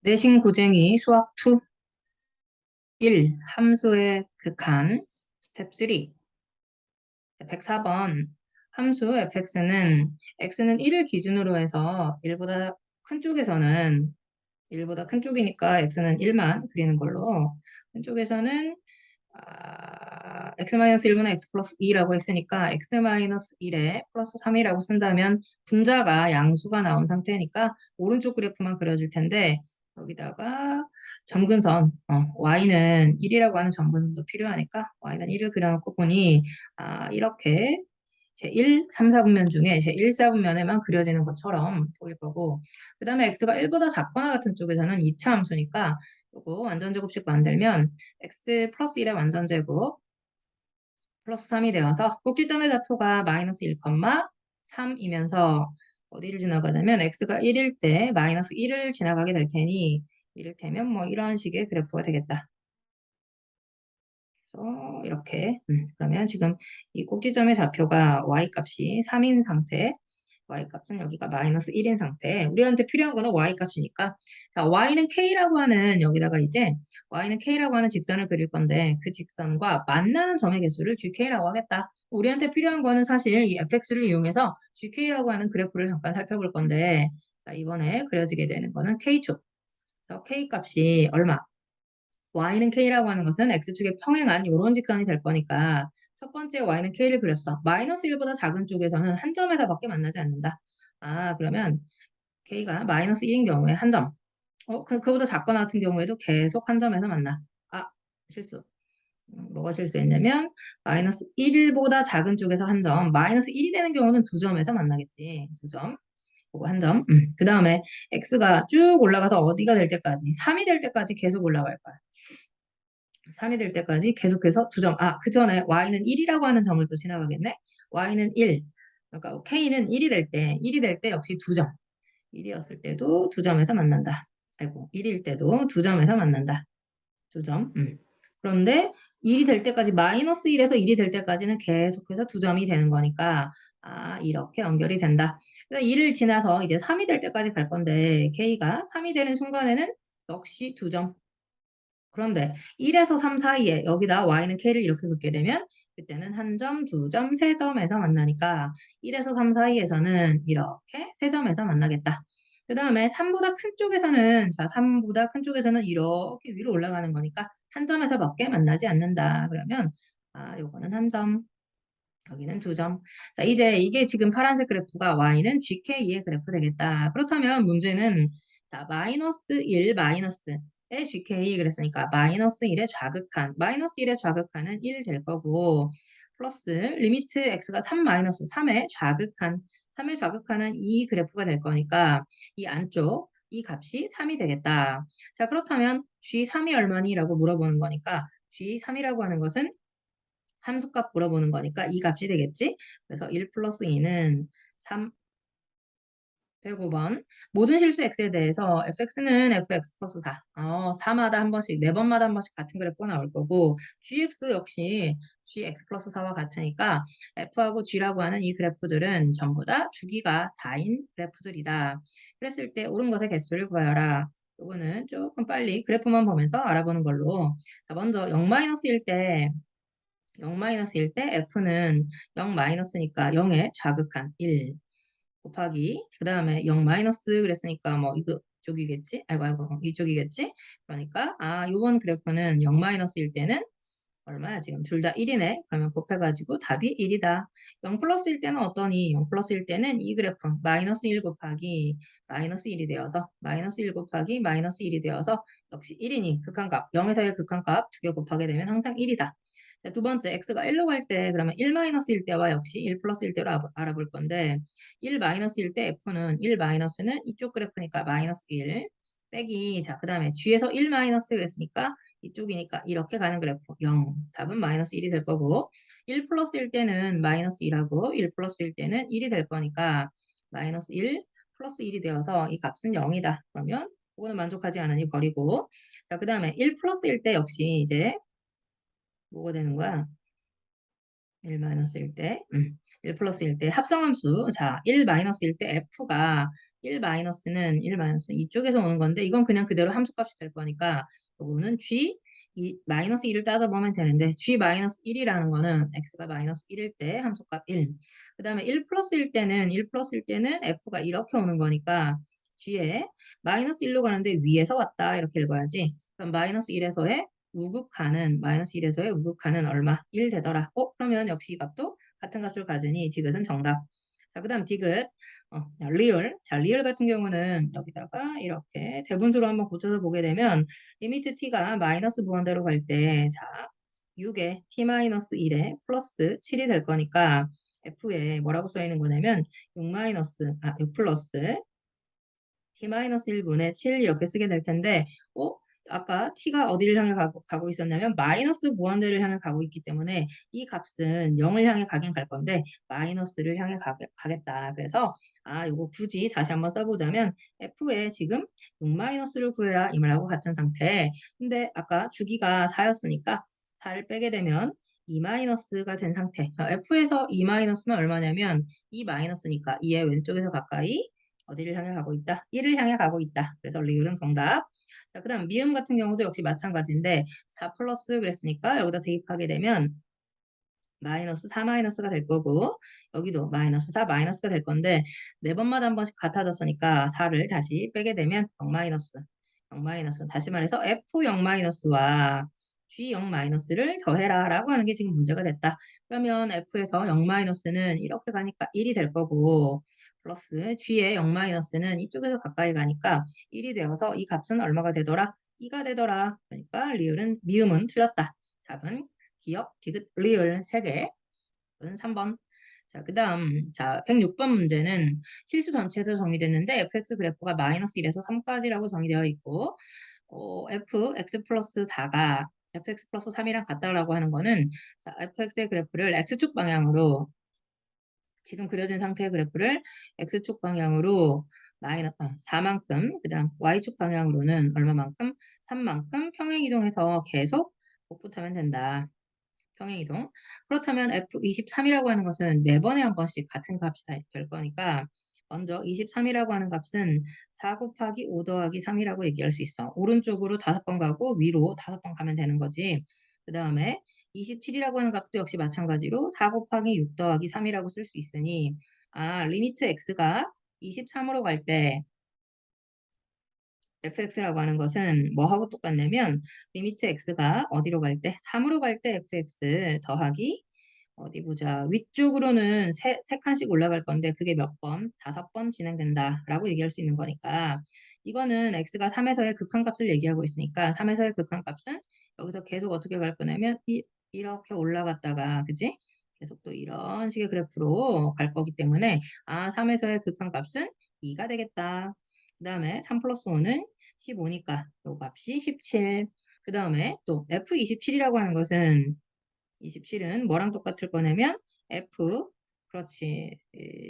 내신 고쟁이 수학 2 1 함수의 극한 스텝 3 104번 함수 fx는 x는 1을 기준으로 해서 1보다 큰 쪽에서는 1보다 큰 쪽이니까 x는 1만 그리는 걸로 큰 쪽에서는 x-1분의 x 플러스 2라고 했으니까 x-1에 플러스 3이라고 쓴다면 분자가 양수가 나온 상태니까 오른쪽 그래프만 그려질 텐데 여기다가 점근선 y는 1이라고 하는 점근선도 필요하니까 y는 1을 그려놓고 보니 이렇게 제1, 3, 4분면 중에 제1, 4분면에만 그려지는 것처럼 보일 거고 그 다음에 x가 1보다 작거나 같은 쪽에서는 2차 함수니까 이거 완전제곱식 만들면 x 플러스 1의 완전제곱 플러스 3이 되어서 꼭지점의 좌표가 마이너스 1, 3이면서 어디를 지나가냐면 x가 1일 때 마이너스 1을 지나가게 될 테니 이를테면 뭐 이런 식의 그래프가 되겠다. 그래서 이렇게 그러면 지금 이 꼭지점의 좌표가 y값이 3인 상태 y값은 여기가 마이너스 1인 상태 우리한테 필요한 거는 y값이니까 자 y는 k라고 하는 여기다가 이제 y는 k라고 하는 직선을 그릴 건데 그 직선과 만나는 점의 개수를 gk라고 하겠다. 우리한테 필요한 거는 사실 이 fx를 이용해서 gk라고 하는 그래프를 잠깐 살펴볼 건데 자 이번에 그려지게 되는 거는 k축 그래서 k값이 얼마? y는 k라고 하는 것은 x축에 평행한 이런 직선이 될 거니까 첫 번째 y는 k를 그렸어. 마이너스 1보다 작은 쪽에서는 한 점에서밖에 만나지 않는다. 그러면 k가 마이너스 1인 경우에 한 점. 그보다 작거나 같은 경우에도 계속 한 점에서 만나. 실수. 뭐가 실수했냐면 마이너스 1보다 작은 쪽에서 한 점. 마이너스 1이 되는 경우는 두 점에서 만나겠지. 두 점. 그거 한 점. 그 다음에 x가 쭉 올라가서 어디가 될 때까지 3이 될 때까지 계속 올라갈 거야. 3이 될 때까지 계속해서 두 점. 그 전에 y는 1이라고 하는 점을 또 지나가겠네. y는 1. 그러니까 k는 1이 될 때 역시 두 점. 1이었을 때도 두 점에서 만난다. 아이고, 1일 때도 두 점에서 만난다. 두 점. 그런데 1이 될 때까지 마이너스 1에서 1이 될 때까지는 계속해서 두 점이 되는 거니까 이렇게 연결이 된다. 그래서 1을 지나서 이제 3이 될 때까지 갈 건데 k가 3이 되는 순간에는 역시 두 점. 그런데 1에서 3 사이에 여기다 y는 k를 이렇게 긋게 되면 그때는 한 점, 두 점, 세 점에서 만나니까 1에서 3 사이에서는 이렇게 세 점에서 만나겠다. 그 다음에 3보다 큰 쪽에서는 3보다 큰 쪽에서는 이렇게 위로 올라가는 거니까 한 점에서밖에 만나지 않는다. 그러면 요거는 한 점, 여기는 두 점. 자, 이제 이게 지금 파란색 그래프가 y는 gk의 그래프 되겠다. 그렇다면 문제는 자, 마이너스 1, 마이너스의 gk 그랬으니까 마이너스 1의 좌극한, 마이너스 1의 좌극한은 1 될 거고 플러스 리미트 x가 3 마이너스 3의 좌극한, 3의 좌극한은 이 그래프가 될 거니까 이 안쪽 이 값이 3이 되겠다. 자, 그렇다면 g3이 얼마니? 라고 물어보는 거니까 g3이라고 하는 것은 함수값 물어보는 거니까 이 값이 되겠지? 그래서 1 플러스 2는 3, 105번. 모든 실수 x에 대해서 fx는 fx 플러스 4. 4마다 한 번씩, 4번마다 한 번씩 같은 그래프가 나올 거고 gx도 역시 gx 플러스 4와 같으니까 f하고 g라고 하는 이 그래프들은 전부 다 주기가 4인 그래프들이다. 그랬을 때 옳은 것의 개수를 구하여라. 요거는 조금 빨리 그래프만 보면서 알아보는 걸로. 자, 먼저 0-1일 때 0-1일 때 f는 0-니까 0의 좌극한 1 곱하기 그 다음에 0 마이너스 그랬으니까 뭐 이거 쪽이겠지? 아이고 이쪽이겠지? 그러니까 요번 그래프는 0-일 때는 얼마야 지금 둘 다 1이네. 그러면 곱해가지고 답이 1이다. 0 플러스일 때는 어떠니? 0 플러스일 때는 이 그래프 마이너스 1 곱하기 마이너스 1이 되어서 마이너스 1 곱하기 마이너스 1이 되어서 역시 1이니 극한값 0에서 1 극한값 두 개 곱하게 되면 항상 1이다. 자, 두 번째 x가 1로 갈 때 그러면 1 마이너스일 때와 역시 1 플러스일 때로 알아볼 건데 1 마이너스일 때 f는 1 마이너스는 이쪽 그래프니까 마이너스 1 빼기 자 그 다음에 g에서 1 마이너스 그랬으니까 이쪽이니까 이렇게 가는 그래프 0. 답은 마이너스 1이 될 거고 1 플러스일 때는 마이너스 1하고 1 플러스일 때는 1이 될 거니까 마이너스 1 플러스 1이 되어서 이 값은 0이다. 그러면 그거는 만족하지 않으니 버리고 자, 그 다음에 1 플러스일 때 역시 이제 뭐가 되는 거야? 1 마이너스일 때, 1 플러스일 때 합성함수. 자, 1 마이너스일 때 f가 1-는 이쪽에서 오는 건데 이건 그냥 그대로 함수값이 될 거니까 요거는 g 마이너스 1을 따져보면 되는데 g 마이너스 1이라는 거는 x가 마이너스 1일 때 함수값 1. 그 다음에 1 플러스일 때는 f가 이렇게 오는 거니까 g에 마이너스 1로 가는데 위에서 왔다 이렇게 읽어야지. 그럼 마이너스 1에서의 우극한은 얼마? 1 되더라. 그러면 역시 이 값도 같은 값을 가지니 디귿은 정답. 자, 그 다음 디귿. 자, 리얼. 자, 리얼 같은 경우는 여기다가 이렇게 대분수로 한번 고쳐서 보게 되면 리미트 t가 마이너스 무한대로 갈 때, 자, 6에 t-1에 플러스 7이 될 거니까 f에 뭐라고 써 있는 거냐면 6 플러스 t-1분의 7 이렇게 쓰게 될 텐데, 아까 t가 어디를 향해 가고 있었냐면 마이너스 무한대를 향해 가고 있기 때문에 이 값은 0을 향해 가긴 갈 건데 마이너스를 향해 가겠다. 그래서 요거 굳이 다시 한번 써보자면 f에 지금 6-를 구해라 이 말하고 같은 상태. 근데 아까 주기가 4였으니까 4를 빼게 되면 2-가 된 상태. f에서 2-는 얼마냐면 2-니까 2의 왼쪽에서 가까이 어디를 향해 가고 있다? 1을 향해 가고 있다. 그래서 리을은 정답. 자, 그 다음 미음 같은 경우도 역시 마찬가지인데 4 플러스 그랬으니까 여기다 대입하게 되면 마이너스 4-가 될 거고 여기도 마이너스 4-가 될 건데 네 번마다 한 번씩 같아졌으니까 4를 다시 빼게 되면 0-. 다시 말해서 F0-와 G0-를 더해라 라고 하는 게 지금 문제가 됐다. 그러면 F에서 0-는 이렇게 가니까 1이 될 거고 플러스 G의 0-는 이쪽에서 가까이 가니까 1이 되어서 이 값은 얼마가 되더라? 2가 되더라. 그러니까 미음은 틀렸다. 답은 기억, 디귿, 리을 3개. 3번. 자, 그 다음, 자, 106번 문제는 실수 전체에서 정의됐는데 fx 그래프가 마이너스 1에서 3까지라고 정의되어 있고, fx 플러스 4가 fx 플러스 3이랑 같다라고 하는 거는, 자, fx의 그래프를 x축 방향으로, 지금 그려진 상태의 그래프를 x축 방향으로 4만큼, 그 다음 y축 방향으로는 얼마만큼? 3만큼 평행 이동해서 계속 복붙하면 된다. 평행이동. 그렇다면 F23이라고 하는 것은 4번에 한 번씩 같은 값이 될 거니까 먼저 23이라고 하는 값은 4 곱하기 5 더하기 3이라고 얘기할 수 있어. 오른쪽으로 5번 가고 위로 5번 가면 되는 거지. 그 다음에 27이라고 하는 값도 역시 마찬가지로 4 곱하기 6 더하기 3이라고 쓸 수 있으니 리미트 x가 23으로 갈때 fx라고 하는 것은 뭐하고 똑같냐면 리미트 x가 어디로 갈 때? 3으로 갈 때 fx 더하기 어디 보자. 위쪽으로는 세 칸씩 올라갈 건데 그게 몇 번? 5번 진행된다 라고 얘기할 수 있는 거니까 이거는 x가 3에서의 극한값을 얘기하고 있으니까 3에서의 극한값은 여기서 계속 어떻게 갈 거냐면 이렇게 올라갔다가 그지? 계속 또 이런 식의 그래프로 갈 거기 때문에 3에서의 극한값은 2가 되겠다. 그 다음에 3 플러스 5는 15니까 요 값이 17. 그 다음에 또 F27이라고 하는 것은 27은 뭐랑 똑같을 거냐면 F 그렇지.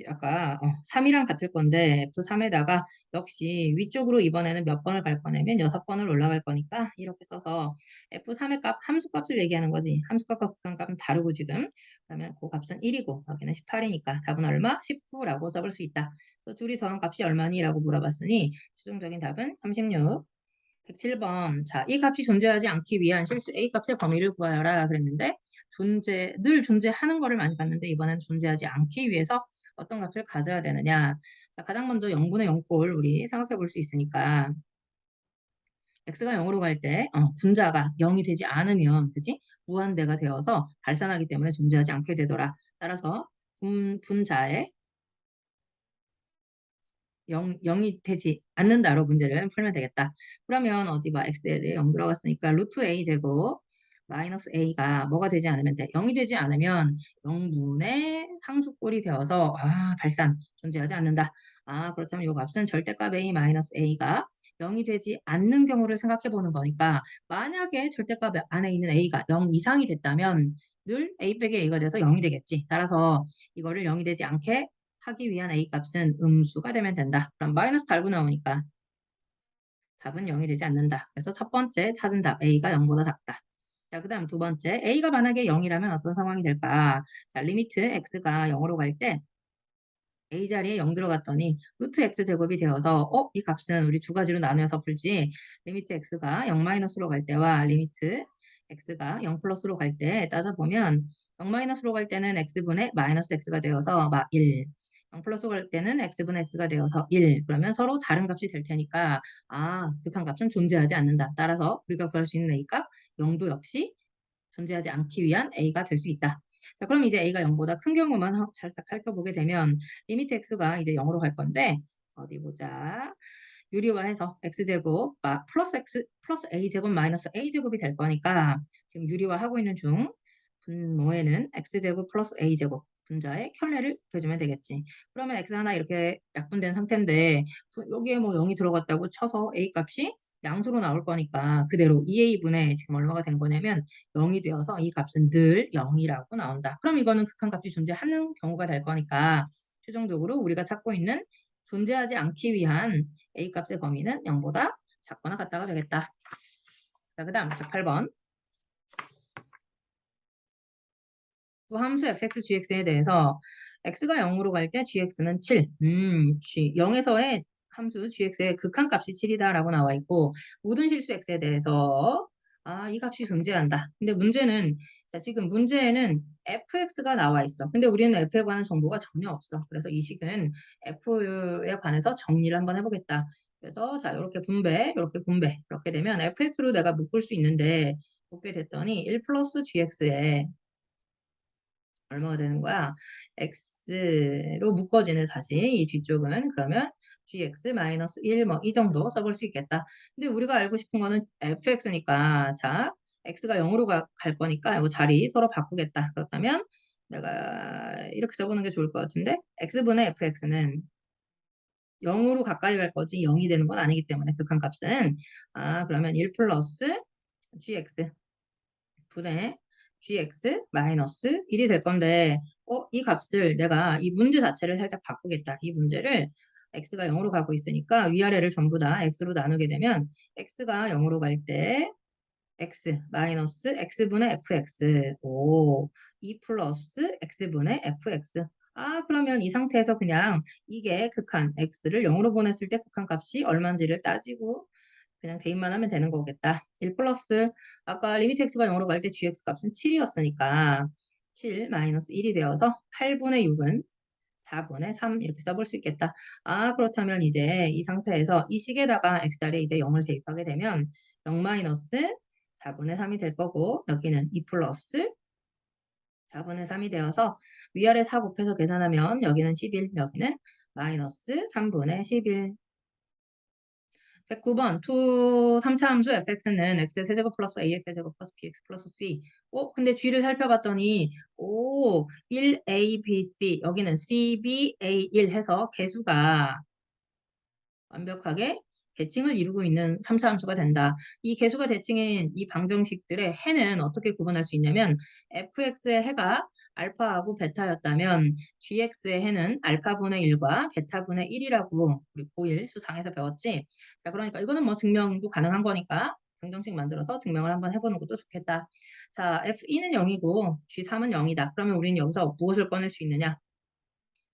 아까 3이랑 같을 건데 F3에다가 역시 위쪽으로 이번에는 몇 번을 갈 거냐면 6번을 올라갈 거니까 이렇게 써서 F3의 값, 함수값을 얘기하는 거지. 함수값과 극한값은 다르고 지금. 그러면 그 값은 1이고 여기는 18이니까 답은 얼마? 19라고 써볼 수 있다. 그래서 둘이 더한 값이 얼마니? 라고 물어봤으니 최종적인 답은 36. 107번. 자, 이 값이 존재하지 않기 위한 실수 A 값의 범위를 구하여라 그랬는데 늘 존재하는 거를 많이 봤는데 이번엔 존재하지 않기 위해서 어떤 값을 가져야 되느냐. 자, 가장 먼저 0분의 0꼴 우리 생각해 볼 수 있으니까 x가 0으로 갈 때 분자가 0이 되지 않으면 그지? 무한대가 되어서 발산하기 때문에 존재하지 않게 되더라. 따라서 분자에 0이 되지 않는다로 문제를 풀면 되겠다. 그러면 어디 봐. x에 0 들어갔으니까 루트 a 제곱 마이너스 a가 뭐가 되지 않으면 돼. 0이 되지 않으면 0분의 상수꼴이 되어서 발산 존재하지 않는다. 그렇다면 이 값은 절대값 a 마이너스 a가 0이 되지 않는 경우를 생각해 보는 거니까 만약에 절대값 안에 있는 a가 0 이상이 됐다면 늘 a 빼기 a가 돼서 0이 되겠지. 따라서 이거를 0이 되지 않게 하기 위한 a 값은 음수가 되면 된다. 그럼 마이너스 달고 나오니까 답은 0이 되지 않는다. 그래서 첫 번째 찾은 답 a가 0보다 작다. 자, 그 다음 두 번째 a가 만약에 0이라면 어떤 상황이 될까? 자, 리미트 x가 0으로 갈 때 a 자리에 0 들어갔더니 루트 x 제곱이 되어서 이 값은 우리 두 가지로 나누어서 풀지. 리미트 x가 0 마이너스로 갈 때와 리미트 x가 0 플러스로 갈 때 따져보면 0 마이너스로 갈 때는 x분의 마이너스 x가 되어서 1. 0 플러스로 갈 때는 x분의 x가 되어서 1. 그러면 서로 다른 값이 될 테니까 극한값은 존재하지 않는다. 따라서 우리가 구할 수 있는 a값 0도 역시 존재하지 않기 위한 a가 될 수 있다. 자, 그럼 이제 a가 0보다 큰 경우만 살짝 살펴보게 되면 리미트 x가 이제 0으로 갈 건데 어디 보자. 유리화해서 x제곱 플러스 x 플러스 a제곱 마이너스 a제곱이 될 거니까 지금 유리화하고 있는 중 분모에는 x제곱 플러스 a제곱 분자의 켤레를 곱해주면 되겠지. 그러면 x 하나 이렇게 약분된 상태인데 여기에 뭐 0이 들어갔다고 쳐서 a 값이 양수로 나올 거니까 그대로 2a분의 지금 얼마가 된 거냐면 0이 되어서 이 값은 늘 0이라고 나온다. 그럼 이거는 극한값이 존재하는 경우가 될 거니까 최종적으로 우리가 찾고 있는 존재하지 않기 위한 a값의 범위는 0보다 작거나 같다가 되겠다. 자, 그 다음 8번. 또 함수 fx, gx에 대해서 x가 0으로 갈 때 gx는 7. 0에서의 함수 gx의 극한값이 7이다라고 나와 있고 모든 실수 x에 대해서 이 값이 존재한다. 근데 문제는 지금 문제에는 fx가 나와 있어. 근데 우리는 f에 관한 정보가 전혀 없어. 그래서 이 식은 f에 관해서 정리를 한번 해보겠다. 그래서 이렇게 분배, 이렇게 분배. 그렇게 되면 fx로 내가 묶을 수 있는데 묶게 됐더니 1 플러스 gx에 얼마가 되는 거야? x로 묶어지는 다시 이 뒤쪽은 그러면 gx 마이너스 1 뭐 이 정도 써볼 수 있겠다. 근데 우리가 알고 싶은 거는 fx니까 자 x가 0으로 갈 거니까 이거 자리 서로 바꾸겠다. 그렇다면 내가 이렇게 써보는 게 좋을 것 같은데 x분의 fx는 0으로 가까이 갈 거지 0이 되는 건 아니기 때문에 극한값은 그러면 1 플러스 gx 분의 gx 마이너스 1이 될 건데 이 값을 내가 이 문제 자체를 살짝 바꾸겠다. 이 문제를 x가 0으로 가고 있으니까 위아래를 전부 다 x로 나누게 되면 x가 0으로 갈 때 x 마이너스 x분의 fx 2 플러스 x분의 fx 그러면 이 상태에서 그냥 이게 극한 x를 0으로 보냈을 때 극한 값이 얼마인지를 따지고 그냥 대입만 하면 되는 거겠다. 1 플러스 아까 리미트 x가 0으로 갈 때 gx 값은 7이었으니까 7 마이너스 1이 되어서 8분의 6은 4분의 3 이렇게 써볼 수 있겠다. 그렇다면 이제 이 상태에서 이 식에다가 x자리에 이제 0을 대입하게 되면 0 마이너스 4분의 3이 될 거고 여기는 2 플러스 4분의 3이 되어서 위아래 4 곱해서 계산하면 여기는 11 여기는 마이너스 3분의 11 109번 3차 함수 fx는 x의 세제곱 플러스 ax 세제곱 플러스 bx 플러스 c. 근데 g를 살펴봤더니 1a, b, c 여기는 c, b, a, 1 해서 개수가 완벽하게 대칭을 이루고 있는 3차 함수가 된다. 이 개수가 대칭인 이 방정식들의 해는 어떻게 구분할 수 있냐면 fx의 해가 알파하고 베타였다면 gx의 해는 알파분의 1과 베타분의 1이라고 우리 고1 수상에서 배웠지. 자, 그러니까 이거는 뭐 증명도 가능한 거니까 방정식 만들어서 증명을 한번 해보는 것도 좋겠다. 자, f2는 0이고 g3은 0이다. 그러면 우리는 여기서 무엇을 꺼낼 수 있느냐?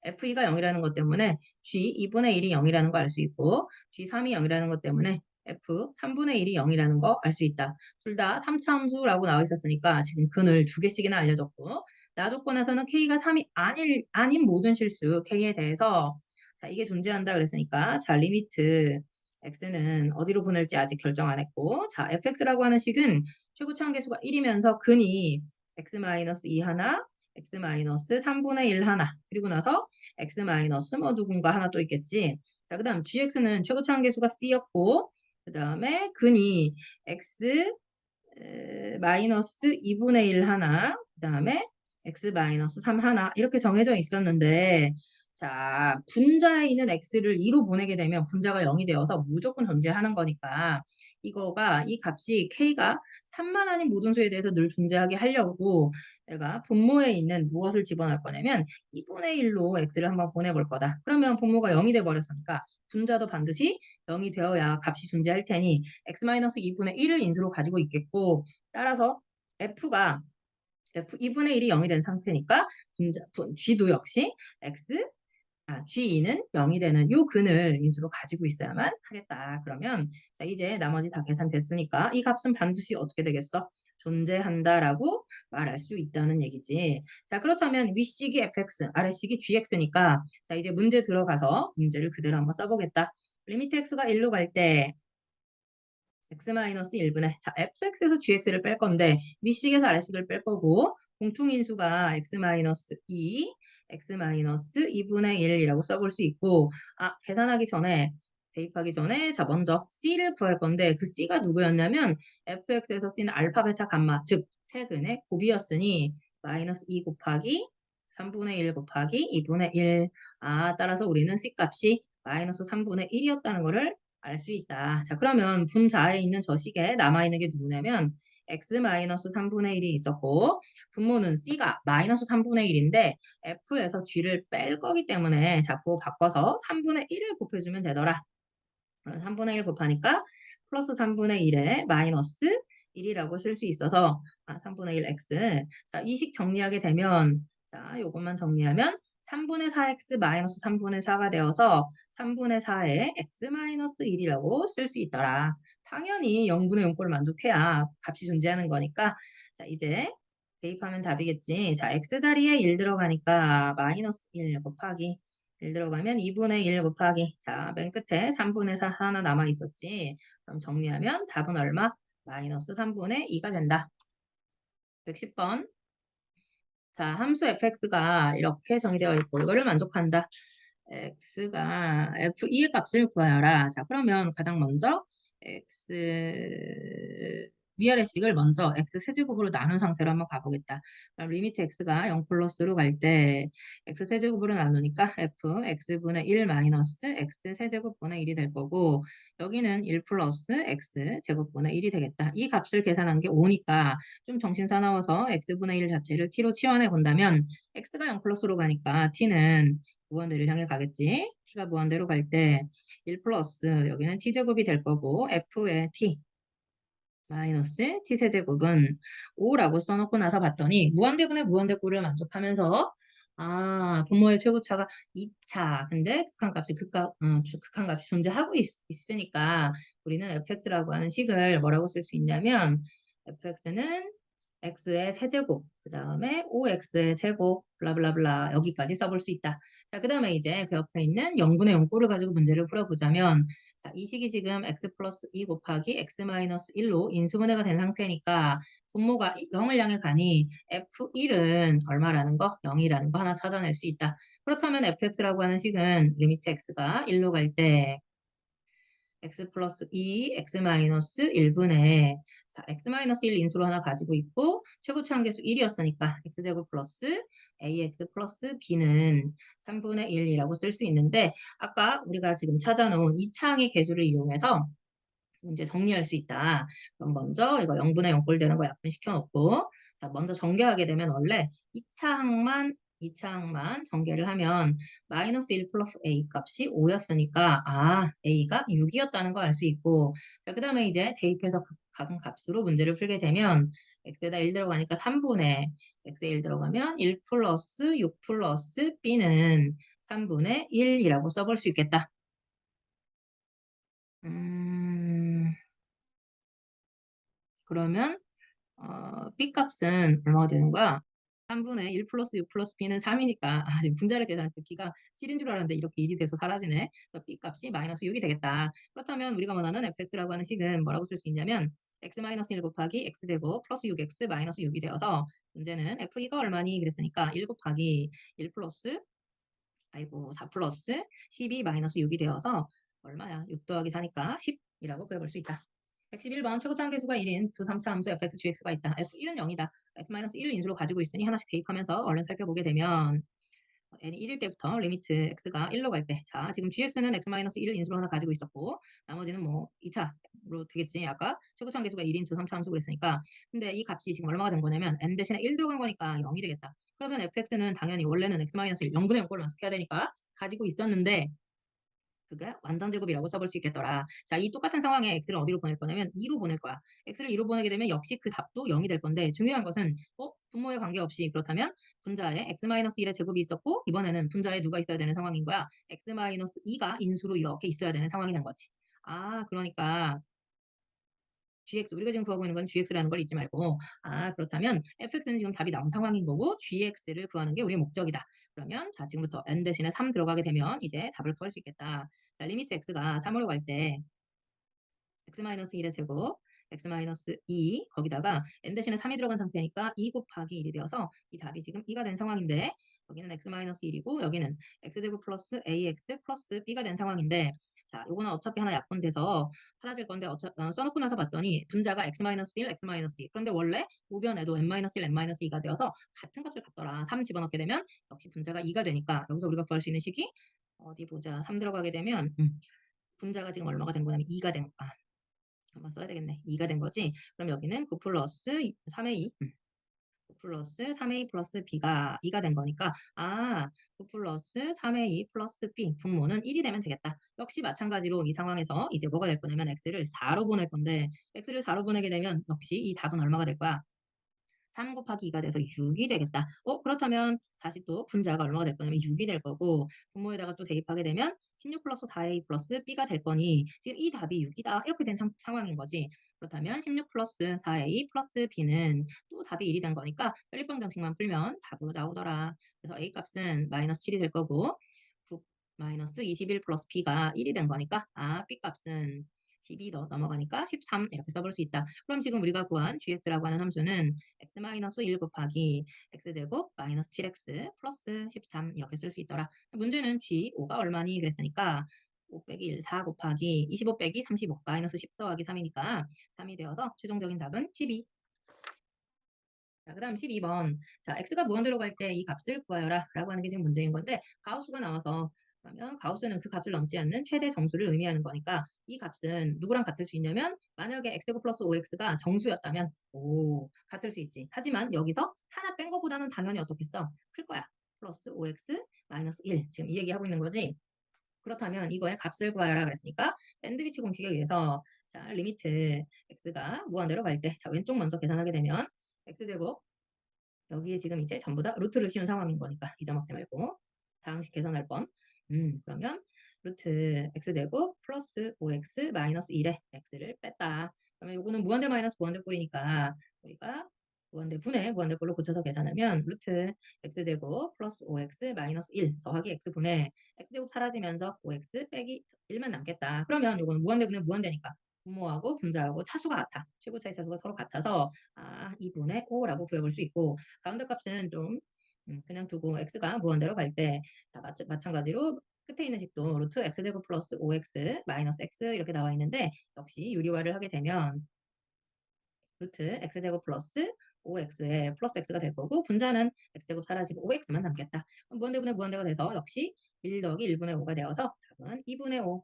F2가 0이라는 것 때문에 G 2분의 1이 0이라는 거 알 수 있고 G3이 0이라는 것 때문에 F 3분의 1이 0이라는 거 알 수 있다. 둘 다 3차 함수라고 나와 있었으니까 지금 근을 두 개씩이나 알려줬고 나 조건에서는 K가 3이 아닌 모든 실수 K에 대해서 자 이게 존재한다 그랬으니까 자 리미트 X는 어디로 보낼지 아직 결정 안 했고 자 fx라고 하는 식은 최고 차항계수가 1이면서 근이 x-2 하나 x-3분의 1 하나 그리고 나서 x- 뭐 누군가 하나 또 있겠지. 자, 그 다음 gx는 최고 차항계수가 c였고 그 다음에 근이 x 2분의 1 하나 그 다음에 x-3 하나 이렇게 정해져 있었는데 자 분자에 있는 x를 2로 보내게 되면 분자가 0이 되어서 무조건 존재하는 거니까 이거가 이 값이 k가 3만 아닌 모든 수에 대해서 늘 존재하게 하려고 내가 분모에 있는 무엇을 집어넣을 거냐면 2분의 1로 x를 한번 보내볼 거다. 그러면 분모가 0이 돼 버렸으니까 분자도 반드시 0이 되어야 값이 존재할 테니 x-2분의 1을 인수로 가지고 있겠고 따라서 f가 f 2분의 1이 0이 된 상태니까 G도 역시 x G는 0이 되는 요 근을 인수로 가지고 있어야만 하겠다. 그러면 자, 이제 나머지 다 계산됐으니까 이 값은 반드시 어떻게 되겠어? 존재한다라고 말할 수 있다는 얘기지. 자, 그렇다면 윗식이 fx, 아래식이 gx니까 자, 이제 문제 들어가서 문제를 그대로 한번 써보겠다. 리미트 x가 1로 갈 때 x-1분의 자, fx에서 gx를 뺄 건데 윗식에서 아래식을 뺄 거고 공통인수가 x-2 x-2분의 1이라고 써볼 수 있고 계산하기 전에 대입하기 전에 자 먼저 c를 구할 건데 그 c가 누구였냐면 fx에서 c는 알파, 베타, 감마 즉 세근의 곱이었으니 마이너스 2 곱하기 3분의 1 곱하기 2분의 1 따라서 우리는 c 값이 마이너스 3분의 1이었다는 것을 알 수 있다. 자, 그러면 분자에 있는 저 식에 남아있는 게 누구냐면 x-3분의 1이 있었고 분모는 c가 마이너스 3분의 1인데 f에서 g를 뺄 거기 때문에 자, 부호 바꿔서 3분의 1을 곱해주면 되더라. 그럼 3분의 1 곱하니까 플러스 3분의 1에 마이너스 1이라고 쓸 수 있어서 3분의 1 x 자, 이 식 정리하게 되면 자, 요것만 정리하면 3분의 4x 마이너스 3분의 4가 되어서 3분의 4에 x 마이너스 1이라고 쓸 수 있더라. 당연히 0분의 0꼴 만족해야 값이 존재하는 거니까 자, 이제 대입하면 답이겠지. 자, x자리에 1 들어가니까 마이너스 1 곱하기 1 들어가면 2분의 1 곱하기 자, 맨 끝에 3분의 4 하나 남아 있었지. 그럼 정리하면 답은 얼마? 마이너스 3분의 2가 된다. 110번. 자, 함수 fx가 이렇게 정의되어 있고 이거를 만족한다. x가 f2의 값을 구하여라. 자, 그러면 가장 먼저 x 위아래식을 먼저 x 세제곱으로 나눈 상태로 한번 가보겠다. 그럼 리미트 x가 0 플러스로 갈 때 x 세제곱으로 나누니까 f x분의 1 마이너스 x 세제곱분의 1이 될 거고 여기는 1 플러스 x 제곱분의 1이 되겠다. 이 값을 계산한 게 5니까 좀 정신 사나워서 x분의 1 자체를 t로 치환해 본다면 x가 0 플러스로 가니까 t는 무한대를 향해 가겠지. t가 무한대로 갈 때 1 플러스 여기는 t제곱이 될 거고 f의 t 마이너스 t세제곱은 5라고 써놓고 나서 봤더니 무한대분의 무한대꼴을 만족하면서 분모의 최고차가 2차 근데 극한값이 존재하고 있으니까 우리는 fx라고 하는 식을 뭐라고 쓸 수 있냐면 fx는 x의 세제곱, 그 다음에 5x의 제곱, 블라블라블라 여기까지 써볼 수 있다. 자, 그 다음에 이제 그 옆에 있는 0분의 0꼴을 가지고 문제를 풀어보자면 자, 이 식이 지금 x 플러스 2 곱하기 x 마이너스 1로 인수분해가 된 상태니까 분모가 0을 향해 가니 f1은 얼마라는 거? 0이라는 거 하나 찾아낼 수 있다. 그렇다면 fx라고 하는 식은 리미트 x가 1로 갈 때 x 플러스 2, x 마이너스 1분의 자, x 마이너스 1 인수로 하나 가지고 있고 최고치 한계수 1이었으니까 x제곱 플러스 ax 플러스 b는 3분의 1이라고 쓸 수 있는데 아까 우리가 지금 찾아놓은 이 창의 계수를 이용해서 문제 정리할 수 있다. 그럼 먼저 이거 0분의 0꼴 되는 거 약분시켜 놓고 자, 먼저 전개하게 되면 원래 2차항만 전개를 하면 마이너스 1 플러스 a 값이 5였으니까 a가 6이었다는 걸 알 수 있고 자, 그 다음에 이제 대입해서 각은 값으로 문제를 풀게 되면 x에다 1 들어가니까 3분의 x에 1 들어가면 1 플러스 6 플러스 b는 3분의 1이라고 써볼 수 있겠다. 그러면 B 값은 얼마가 되는 거야? 3분의 1 플러스 6 플러스 B는 3이니까 지금 분자를 계산했을 때 B가 7인 줄 알았는데 이렇게 1이 돼서 사라지네. 그래서 B 값이 마이너스 6이 되겠다. 그렇다면 우리가 원하는 fx라고 하는 식은 뭐라고 쓸 수 있냐면 x 마이너스 1 곱하기 x제곱 플러스 6x 마이너스 6이 되어서 문제는 f2가 얼마니? 그랬으니까 1 곱하기 1 플러스 4 플러스 12 마이너스 6이 되어서 얼마야? 6 더하기 4니까 10이라고 구해볼 수 있다. 111번 최고차 한계수가 1인 두 3차 함수 fx, gx가 있다. f1은 0이다. x-1을 인수로 가지고 있으니 하나씩 대입하면서 얼른 살펴보게 되면 n이 1일 때부터 리미트 x가 1로 갈 때. 자, 지금 gx는 x-1을 인수로 하나 가지고 있었고 나머지는 뭐 2차로 되겠지. 아까 최고차 한계수가 1인 두 3차 함수 그랬으니까. 근데 이 값이 지금 얼마가 된 거냐면 n 대신에 1 들어간 거니까 0이 되겠다. 그러면 fx는 당연히 원래는 x-1 0분의 0꼴을 만족해야 되니까 가지고 있었는데 그게 완전 제곱이라고 써볼 수 있겠더라. 자, 이 똑같은 상황에 x를 어디로 보낼 거냐면 2로 보낼 거야. x를 2로 보내게 되면 역시 그 답도 0이 될 건데 중요한 것은 분모에 관계없이 그렇다면 분자에 x-1의 제곱이 있었고 이번에는 분자에 누가 있어야 되는 상황인 거야? x-2가 인수로 이렇게 있어야 되는 상황이 된 거지. 아, 그러니까 gx 우리가 지금 구하고 있는 건 gx라는 걸 잊지 말고 그렇다면 fx는 지금 답이 나온 상황인 거고 gx를 구하는 게 우리의 목적이다. 그러면 자 지금부터 n 대신에 3 들어가게 되면 이제 답을 구할 수 있겠다. 자 리미트 x가 3으로 갈 때 x-1의 제곱 x-2 거기다가 n 대신에 3이 들어간 상태니까 2 곱하기 1이 되어서 이 답이 지금 2가 된 상황인데 여기는 x-1이고 여기는 x제곱 플러스 ax 플러스 b가 된 상황인데 자 요거는 어차피 하나 약분돼서 사라질 건데 써놓고 나서 봤더니 분자가 x-1, x-2 그런데 원래 우변에도 n-1, n-2가 되어서 같은 값을 갖더라. 3 집어넣게 되면 역시 분자가 2가 되니까 여기서 우리가 구할 수 있는 식이 어디 보자. 3 들어가게 되면 분자가 지금 얼마가 된 거냐면 2가 된 거야. 한번 써야 되겠네. 2가 된 거지. 그럼 여기는 9 플러스 3의 2. 9 플러스 3a 플러스 b가 2가 된 거니까 9 플러스 3a 플러스 b 분모는 1이 되면 되겠다. 역시 마찬가지로 이 상황에서 이제 뭐가 될 거냐면 x를 4로 보낼 건데 x를 4로 보내게 되면 역시 이 답은 얼마가 될 거야? 3 곱하기 2가 돼서 6이 되겠다. 그렇다면 다시 또 분자가 얼마가 될 거냐면 6이 될 거고 분모에다가 또 대입하게 되면 16 플러스 4a 플러스 b가 될 거니 지금 이 답이 6이다. 이렇게 된 상황인 거지. 그렇다면 16 플러스 4a 플러스 b는 또 답이 1이 된 거니까 연립방 정식만 풀면 답으로 나오더라. 그래서 a 값은 마이너스 7이 될 거고 9 마이너스 21 플러스 b가 1이 된 거니까 b 값은 12 넘어가니까 13 이렇게 써볼 수 있다. 그럼 지금 우리가 구한 gx라고 하는 함수는 x-1 곱하기 x제곱 마이너스 7x 플러스 13 이렇게 쓸 수 있더라. 문제는 g5가 얼마니 그랬으니까 5 빼기 1, 4 곱하기 25 빼기 35 마이너스 10 더하기 3이니까 3이 되어서 최종적인 답은 12. 자, 그 다음 12번. 자, x가 무한대로 갈 때 이 값을 구하여라 라고 하는 게 지금 문제인 건데 가우스가 나와서 그러면 가우스는 그 값을 넘지 않는 최대 정수를 의미하는 거니까 이 값은 누구랑 같을 수 있냐면 만약에 x제곱 플러스 5x가 정수였다면 같을 수 있지. 하지만 여기서 하나 뺀 것보다는 당연히 어떻겠어? 클 거야. 플러스 5x 마이너스 1 지금 이 얘기하고 있는 거지. 그렇다면 이거의 값을 구하여라 그랬으니까 샌드위치 공식에 의해서 자 리미트 x가 무한대로 갈 때 자 왼쪽 먼저 계산하게 되면 x제곱 여기에 지금 이제 전부 다 루트를 씌운 상황인 거니까 잊어먹지 말고 다항식 계산할 뻔. 그러면 루트 x제곱 플러스 5x 마이너스 1에 x를 뺐다. 그러면 요거는 무한대 마이너스 무한대 꼴이니까 우리가 무한대 분의 무한대 꼴로 고쳐서 계산하면 루트 x제곱 플러스 5x 마이너스 1 더하기 x분의 x제곱 사라지면서 5x 빼기 1만 남겠다. 그러면 요거는 무한대 분의 무한대니까 분모하고 분자하고 차수가 같아. 최고차의 차수가 서로 같아서 2분의 5라고 구해볼 수 있고 가운데 값은 좀 그냥 두고 x가 무한대로 갈 때 마찬가지로 끝에 있는 식도 루트 x제곱 플러스 5x 마이너스 x 이렇게 나와 있는데 역시 유리화를 하게 되면 루트 x제곱 플러스 5x에 플러스 x가 될 거고 분자는 x제곱 사라지고 5x만 남겠다. 무한대분의 무한대가 돼서 역시 1 더하기 1분의 5가 되어서 답은 2분의 5.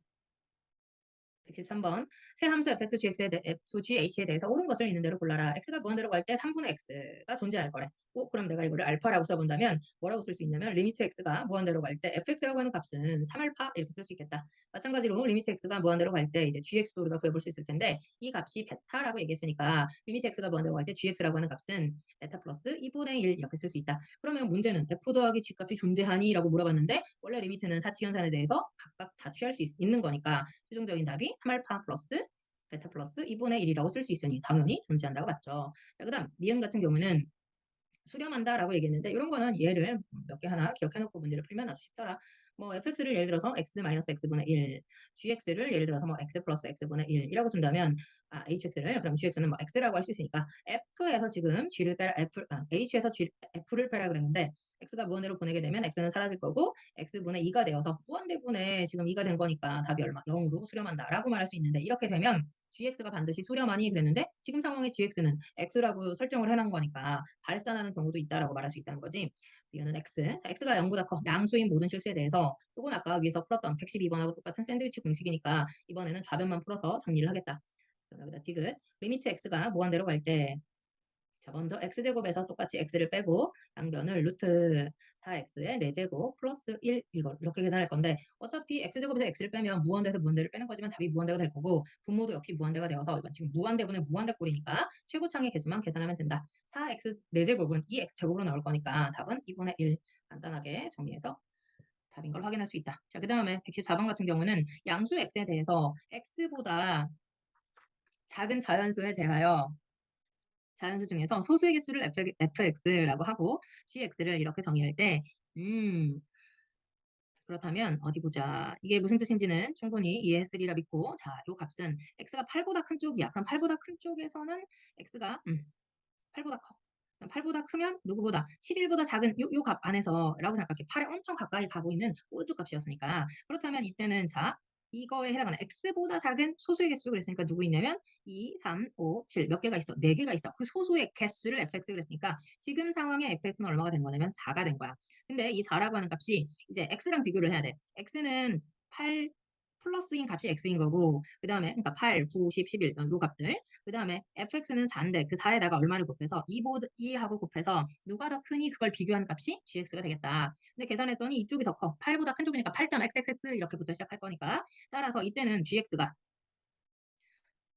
113번. 새 함수 fx에 대해서 옳은 것을 있는 대로 골라라. x가 무한대로 갈 때 3분의 x가 존재할 거래. 그럼 내가 이거를 알파라고 써본다면 뭐라고 쓸 수 있냐면 리미트 x가 무한대로 갈 때 fx라고 하는 값은 3알파 이렇게 쓸 수 있겠다. 마찬가지로 리미트 x가 무한대로 갈 때 이제 gx도 우리가 구해볼 수 있을 텐데 이 값이 베타라고 얘기했으니까 리미트 x가 무한대로 갈 때 gx라고 하는 값은 베타 플러스 2분의 1 이렇게 쓸 수 있다. 그러면 문제는 f 더하기 g 값이 존재하니? 라고 물어봤는데 원래 리미트는 사칙연산에 대해서 각각 다 취할 수 있는 거니까 최종적인 답이 3알파 플러스 베타 플러스 2분의 1이라고 쓸 수 있으니 당연히 존재한다고 맞죠. 자, 그 다음 니은 같은 경우는 수렴한다라고 얘기했는데 이런 거는 예를 몇 개 하나 기억해놓고 문제를 풀면 아주 쉽더라. 뭐 fx를 예를 들어서 x 마이너스 x분의 1, gx를 예를 들어서 뭐 x 플러스 x분의 1이라고 준다면 hx를 그럼 gx는 뭐 x라고 할 수 있으니까 f에서 지금 g를 빼라 h에서 f를 빼라 그랬는데 x가 무한대로 보내게 되면 x는 사라질 거고 x분의 2가 되어서 무한대분의 지금 2가 된 거니까 답이 얼마 0으로 수렴한다라고 말할 수 있는데 이렇게 되면 gx가 반드시 수렴하니 그랬는데 지금 상황의 gx는 x라고 설정을 해놓은 거니까 발산하는 경우도 있다라고 말할 수 있다는 거지. 이거는 x. 자, x가 0보다 커. 양수인 모든 실수에 대해서 이건 아까 위에서 풀었던 112번하고 똑같은 샌드위치 공식이니까 이번에는 좌변만 풀어서 정리를 하겠다. 여기다 디귿. 리미트 x가 무한대로 갈 때 자, 먼저 x제곱에서 똑같이 x를 빼고 양변을 루트 4x의 4제곱 플러스 1 이렇게 계산할 건데 어차피 x제곱에서 x를 빼면 무한대에서 무한대를 빼는 거지만 답이 무한대가 될 거고 분모도 역시 무한대가 되어서 이건 지금 무한대분의 무한대 꼴이니까 최고창의 개수만 계산하면 된다. 4x 4제곱은 2x제곱으로 나올 거니까 답은 2분의 1 간단하게 정리해서 답인 걸 확인할 수 있다. 자, 그 다음에 114번 같은 경우는 양수 x에 대해서 x보다 작은 자연수에 대하여 자연수 중에서 소수의 개수를 fx라고 하고 gx를 이렇게 정의할 때 그렇다면 어디 보자. 이게 무슨 뜻인지는 충분히 이해했으리라 믿고 자, 요 값은 x가 8보다 큰 쪽이야. 그럼 8보다 큰 쪽에서는 x가 8보다 커. 8보다 크면 누구보다 11보다 작은 요 값 안에서 라고 생각할게. 8에 엄청 가까이 가고 있는 오른쪽 값이었으니까 그렇다면 이때는 자 이거에 해당하는 x보다 작은 소수의 개수 그랬으니까 누구 있냐면 2, 3, 5, 7 몇 개가 있어? 4개가 있어. 그 소수의 개수를 fx 그랬으니까 지금 상황에 fx는 얼마가 된 거냐면 4가 된 거야. 근데 이 4라고 하는 값이 이제 x랑 비교를 해야 돼. x는 8 플러스인 값이 x인 거고 그 다음에 그러니까 8, 9, 10, 11 요 값들 그 다음에 fx는 4인데 그 4에다가 얼마를 곱해서 2하고 곱해서 누가 더 크니 그걸 비교한 값이 gx가 되겠다. 근데 계산했더니 이쪽이 더 커. 8보다 큰 쪽이니까 8.xxx 이렇게부터 시작할 거니까 따라서 이때는 gx가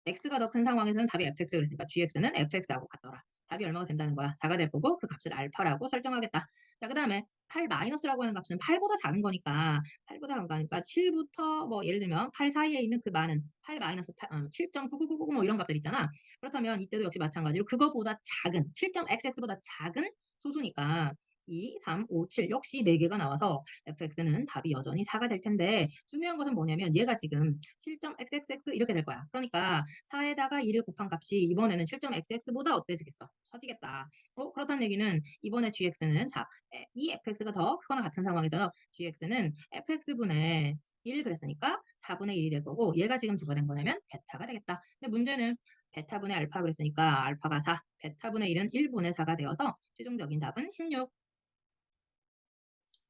x가 더 큰 상황에서는 답이 fx 그랬으니까 gx는 fx하고 같더라. 답이 얼마가 된다는 거야. 4가 될 거고 그 값을 알파라고 설정하겠다. 자, 그 다음에 8 마이너스라고 하는 값은 8보다 작은 거니까 8보다 작은 거니까 7부터 뭐 예를 들면 8 사이에 있는 그 많은 8 마이너스 7.9999 뭐 이런 값들 있잖아. 그렇다면 이때도 역시 마찬가지로 그거보다 작은 7.xx보다 작은 소수니까 2, 3, 5, 7 역시 4개가 나와서 fx는 답이 여전히 4가 될 텐데 중요한 것은 뭐냐면 얘가 지금 7.xxx 이렇게 될 거야. 그러니까 4에다가 2를 곱한 값이 이번에는 7.xx보다 어때지겠어? 커지겠다. 그렇다는 얘기는 이번에 gx는 자, 이 fx가 더 크거나 같은 상황에서 gx는 fx분의 1 그랬으니까 4분의 1이 될 거고 얘가 지금 누가 된 거냐면 베타가 되겠다. 근데 문제는 베타분의 알파 그랬으니까 알파가 4, 베타분의 1은 1분의 4가 되어서 최종적인 답은 16.